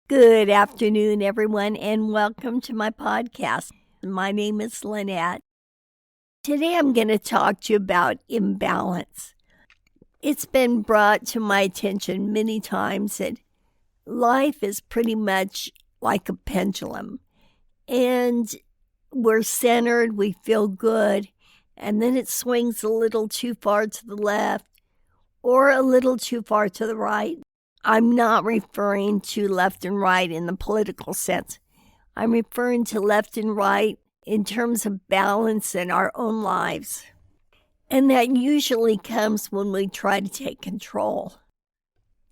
Good afternoon, everyone, and welcome to my podcast. My name is Lynette. Today I'm going to talk to you about imbalance. It's been brought to my attention many times that life is pretty much like a pendulum, and we're centered, we feel good, and then it swings a little too far to the left or a little too far to the right. I'm not referring to left and right in the political sense. I'm referring to left and right in terms of balance in our own lives. And that usually comes when we try to take control.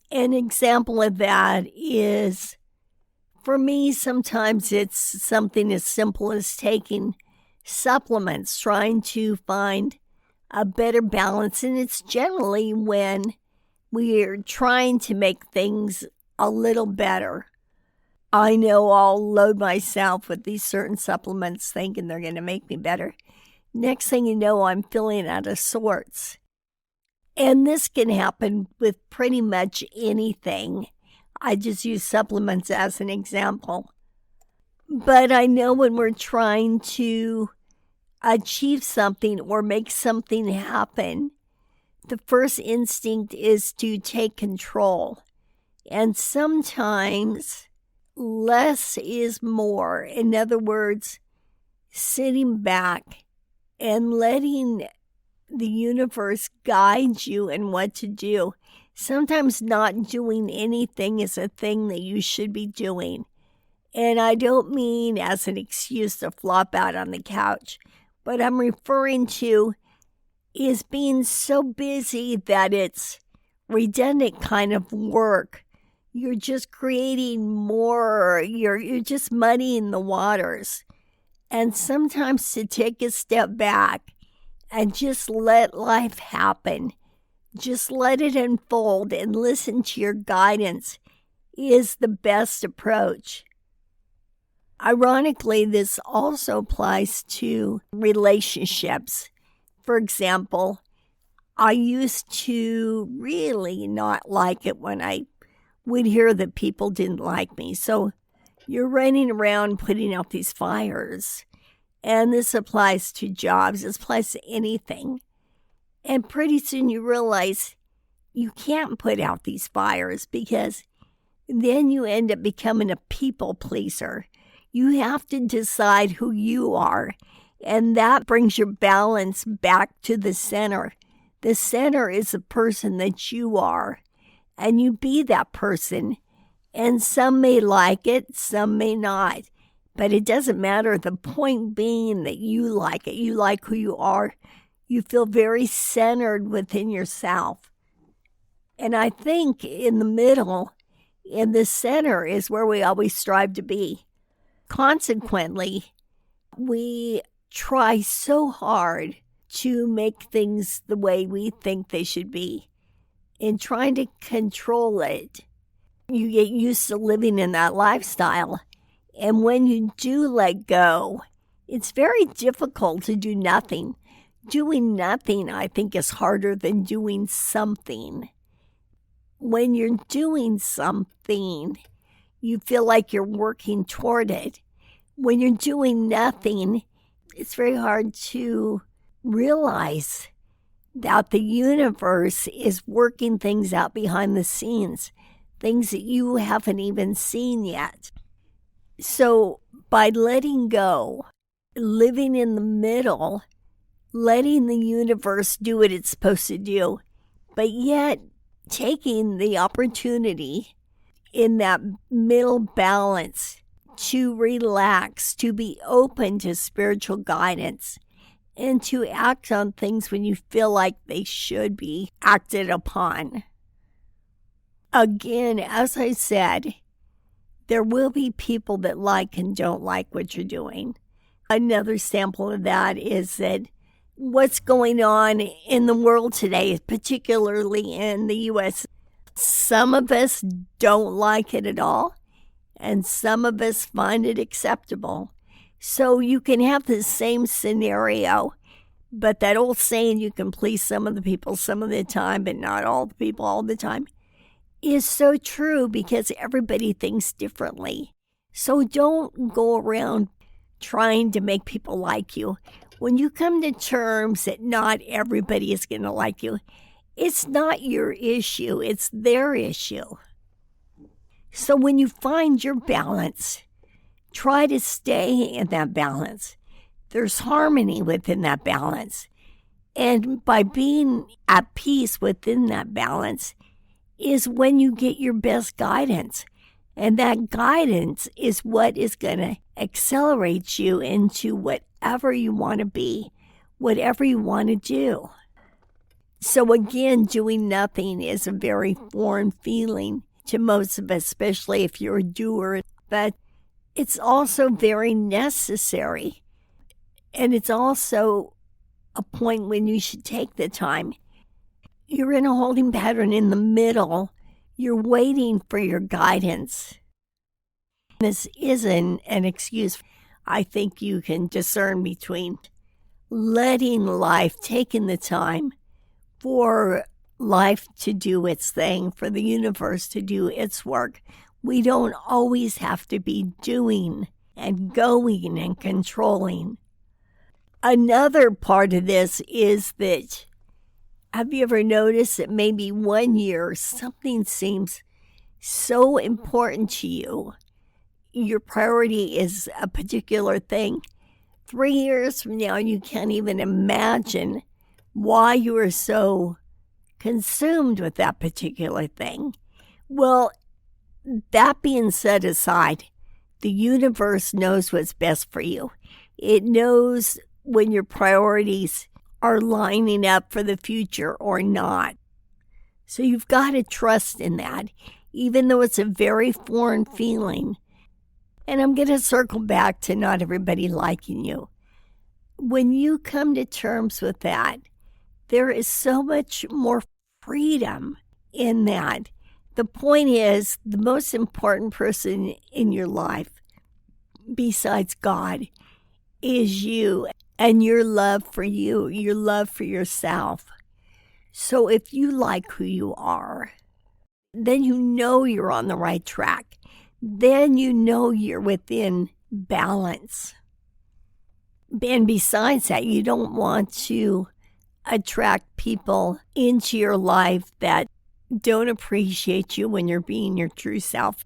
An example of that is, for me, sometimes it's something as simple as taking supplements, trying to find a better balance. And it's generally when we're trying to make things a little better. I know I'll load myself with these certain supplements thinking they're going to make me better. Next thing you know, I'm feeling out of sorts. And this can happen with pretty much anything. I just use supplements as an example. But I know when we're trying to achieve something or make something happen, the first instinct is to take control. And sometimes less is more. In other words, sitting back and letting the universe guide you in what to do. Sometimes not doing anything is a thing that you should be doing. And I don't mean as an excuse to flop out on the couch, but I'm referring to is being so busy that it's redundant kind of work. You're just creating more, you're just muddying the waters. And sometimes to take a step back and just let life happen, just let it unfold and listen to your guidance is the best approach. Ironically, this also applies to relationships. For example, I used to really not like it when I would hear that people didn't like me. So you're running around putting out these fires. And this applies to jobs. This applies to anything. And pretty soon you realize you can't put out these fires because then you end up becoming a people pleaser. You have to decide who you are. And that brings your balance back to the center. The center is the person that you are. And you be that person. And some may like it, some may not. But it doesn't matter. The point being that you like it. You like who you are. You feel very centered within yourself. And I think in the middle, in the center, is where we always strive to be. Consequently, we try so hard to make things the way we think they should be. In trying to control it, you get used to living in that lifestyle. And when you do let go, it's very difficult to do nothing. Doing nothing, I think, is harder than doing something. When you're doing something, you feel like you're working toward it. When you're doing nothing, it's very hard to realize that the universe is working things out behind the scenes, things that you haven't even seen yet. So by letting go, living in the middle, letting the universe do what it's supposed to do, but yet taking the opportunity in that middle balance to relax, to be open to spiritual guidance, and to act on things when you feel like they should be acted upon. Again, as I said, there will be people that like and don't like what you're doing. Another sample of that is that what's going on in the world today, particularly in the U.S., some of us don't like it at all, and some of us find it acceptable. So you can have the same scenario, but that old saying, you can please some of the people some of the time, but not all the people all the time. is so true because everybody thinks differently. So don't go around trying to make people like you. When you come to terms that not everybody is going to like you, it's not your issue, it's their issue. So when you find your balance, try to stay in that balance. There's harmony within that balance. And by being at peace within that balance is when you get your best guidance. And that guidance is what is going to accelerate you into whatever you want to be, whatever you want to do. So again, doing nothing is a very foreign feeling to most of us, especially if you're a doer. But it's also very necessary. And it's also a point when you should take the time. You're in a holding pattern in the middle. You're waiting for your guidance. This isn't an excuse. I think you can discern between letting life, taking the time for life to do its thing, for the universe to do its work. We don't always have to be doing and going and controlling. Another part of this is that, have you ever noticed that maybe 1 year something seems so important to you? Your priority is a particular thing. 3 years from now, you can't even imagine why you are so consumed with that particular thing. Well, that being set aside, the universe knows what's best for you. It knows when your priorities are lining up for the future or not. So you've got to trust in that, even though it's a very foreign feeling. And I'm going to circle back to not everybody liking you. When you come to terms with that, there is so much more freedom in that. The point is, the most important person in your life, besides God, is you and your love for you, your love for yourself. So if you like who you are, then you know you're on the right track. Then you know you're within balance. And besides that, you don't want to attract people into your life that don't appreciate you when you're being your true self.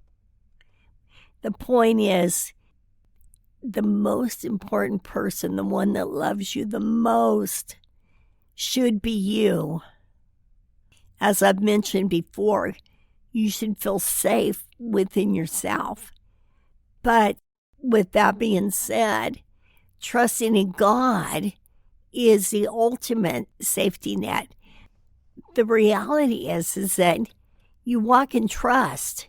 The point is, the most important person, the one that loves you the most, should be you. As I've mentioned before, you should feel safe within yourself. But with that being said, trusting in God is the ultimate safety net. The reality is that you walk in trust,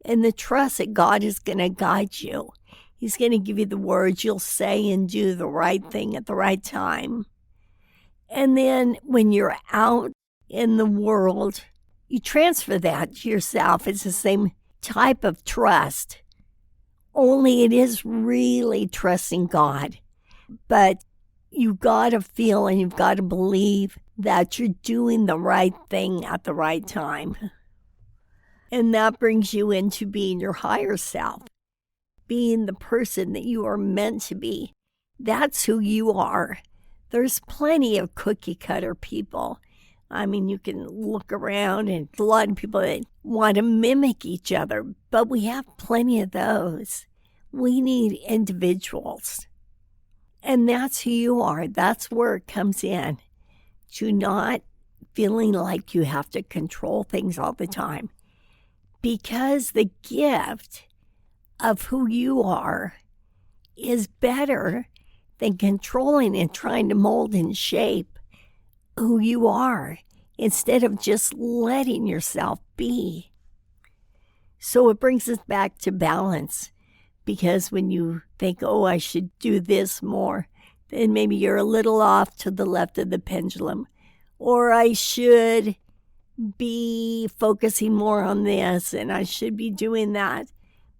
and the trust that God is going to guide you. He's going to give you the words you'll say and do the right thing at the right time. And then when you're out in the world, you transfer that to yourself. It's the same type of trust, only it is really trusting God. But you've got to feel and you've got to believe that you're doing the right thing at the right time. And that brings you into being your higher self, being the person that you are meant to be. That's who you are. There's plenty of cookie cutter people. I mean, you can look around and a lot of people that want to mimic each other, but we have plenty of those. We need individuals. And that's who you are. That's where it comes in, to not feeling like you have to control things all the time. Because the gift of who you are is better than controlling and trying to mold and shape who you are instead of just letting yourself be. So it brings us back to balance, because when you think, oh, I should do this more, then maybe you're a little off to the left of the pendulum. Or I should be focusing more on this and I should be doing that.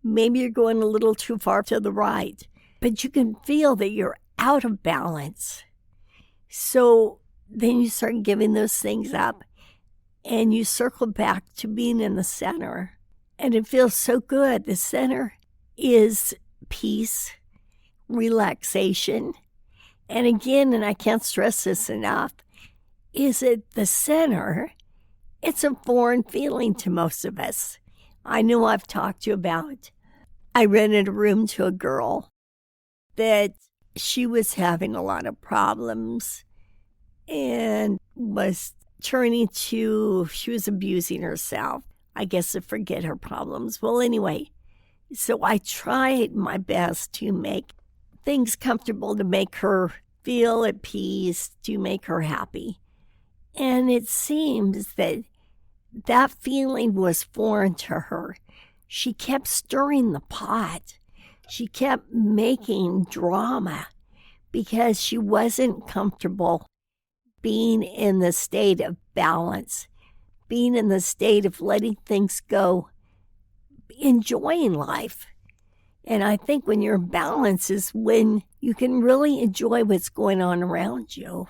Maybe you're going a little too far to the right, but you can feel that you're out of balance. So then you start giving those things up. and you circle back to being in the center. And it feels so good. The center is peace, relaxation. And again, and I can't stress this enough, is it the center? It's a foreign feeling to most of us. I know I've talked to you about. I rented a room to a girl that she was having a lot of problems and was she was abusing herself, I guess, to forget her problems. Well, anyway, so I tried my best to make things comfortable, to make her feel at peace, to make her happy. And it seems that feeling was foreign to her. She kept stirring the pot. She kept making drama because she wasn't comfortable being in the state of balance, being in the state of letting things go, enjoying life. And I think when you're in balance is when you can really enjoy what's going on around you.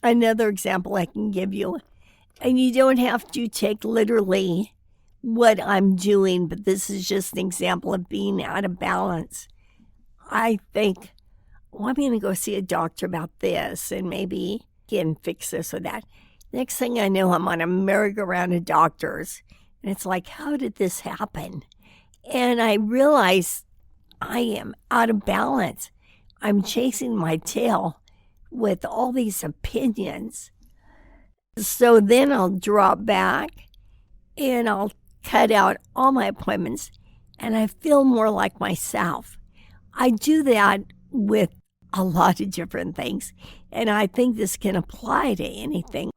Another example I can give you, and you don't have to take literally what I'm doing, but this is just an example of being out of balance. I think, I'm going to go see a doctor about this, and maybe he can fix this or that. Next thing I know, I'm on a merry-go-round of doctors, and it's like, how did this happen? And I realize I am out of balance. I'm chasing my tail with all these opinions. So then I'll drop back and I'll cut out all my appointments and I feel more like myself. I do that with a lot of different things, and I think this can apply to anything.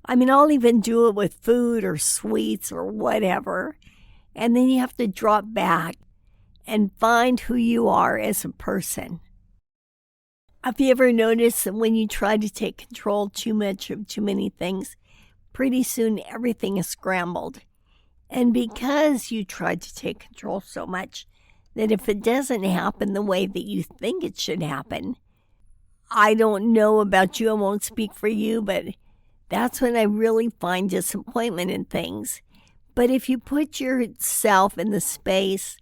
I mean, I'll even do it with food or sweets or whatever. And then you have to drop back and find who you are as a person. Have you ever noticed that when you try to take control too much of too many things, pretty soon everything is scrambled? And because you tried to take control so much, that if it doesn't happen the way that you think it should happen, I don't know about you, I won't speak for you, but that's when I really find disappointment in things. But if you put yourself in the space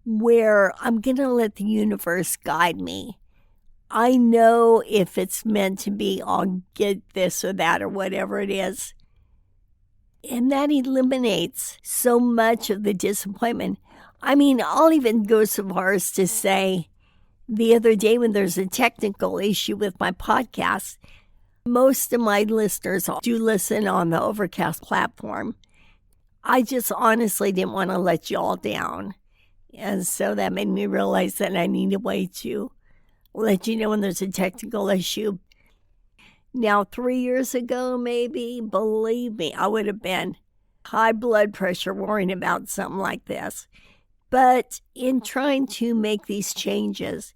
where I'm going to let the universe guide me, I know if it's meant to be, I'll get this or that or whatever it is. And that eliminates so much of the disappointment. I mean, I'll even go so far as to say the other day when there's a technical issue with my podcast, most of my listeners do listen on the Overcast platform. I just honestly didn't want to let you all down. And so that made me realize that I need a way to let you know when there's a technical issue. Now, 3 years ago, maybe, believe me, I would have been high blood pressure worrying about something like this. But in trying to make these changes,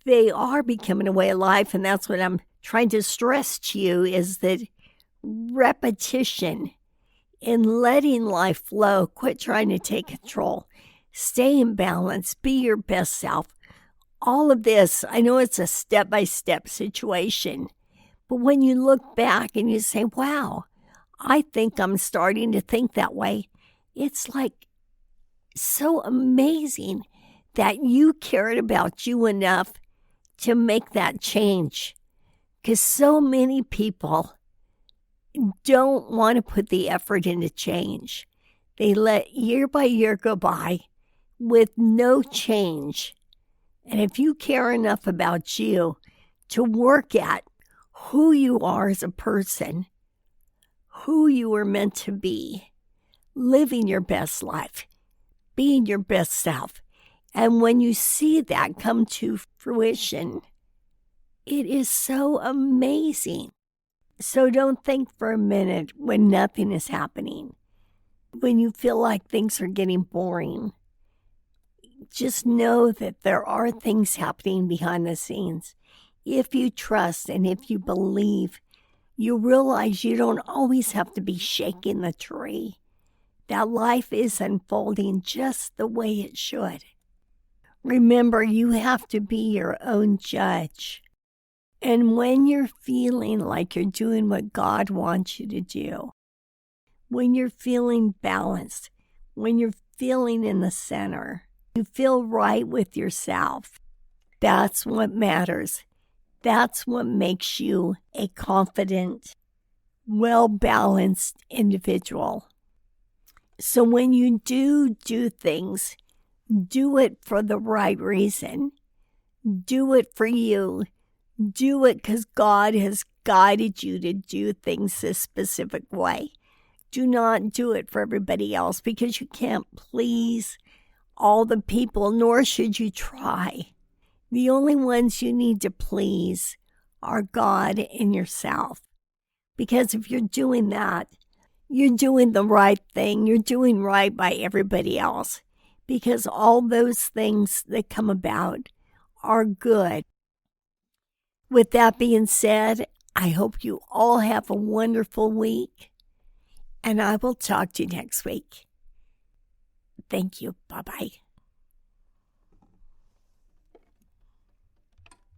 they are becoming a way of life. And that's what I'm trying to stress to you is that repetition and letting life flow, quit trying to take control, stay in balance, be your best self. All of this, I know it's a step-by-step situation, but when you look back and you say, wow, I think I'm starting to think that way, it's like so amazing that you cared about you enough to make that change. Because so many people don't want to put the effort into change. They let year by year go by with no change. And if you care enough about you to work at who you are as a person, who you were meant to be, living your best life, being your best self, and when you see that come to fruition, it is so amazing. So don't think for a minute when nothing is happening, when you feel like things are getting boring. Just know that there are things happening behind the scenes. If you trust and if you believe, you realize you don't always have to be shaking the tree. That life is unfolding just the way it should. Remember, you have to be your own judge. And when you're feeling like you're doing what God wants you to do, when you're feeling balanced, when you're feeling in the center, you feel right with yourself, that's what matters. That's what makes you a confident, well-balanced individual. So when you do things, do it for the right reason. Do it for you. Do it because God has guided you to do things this specific way. Do not do it for everybody else because you can't please all the people, nor should you try. The only ones you need to please are God and yourself. Because if you're doing that, you're doing the right thing. You're doing right by everybody else. Because all those things that come about are good. With that being said, I hope you all have a wonderful week. And I will talk to you next week. Thank you. Bye-bye.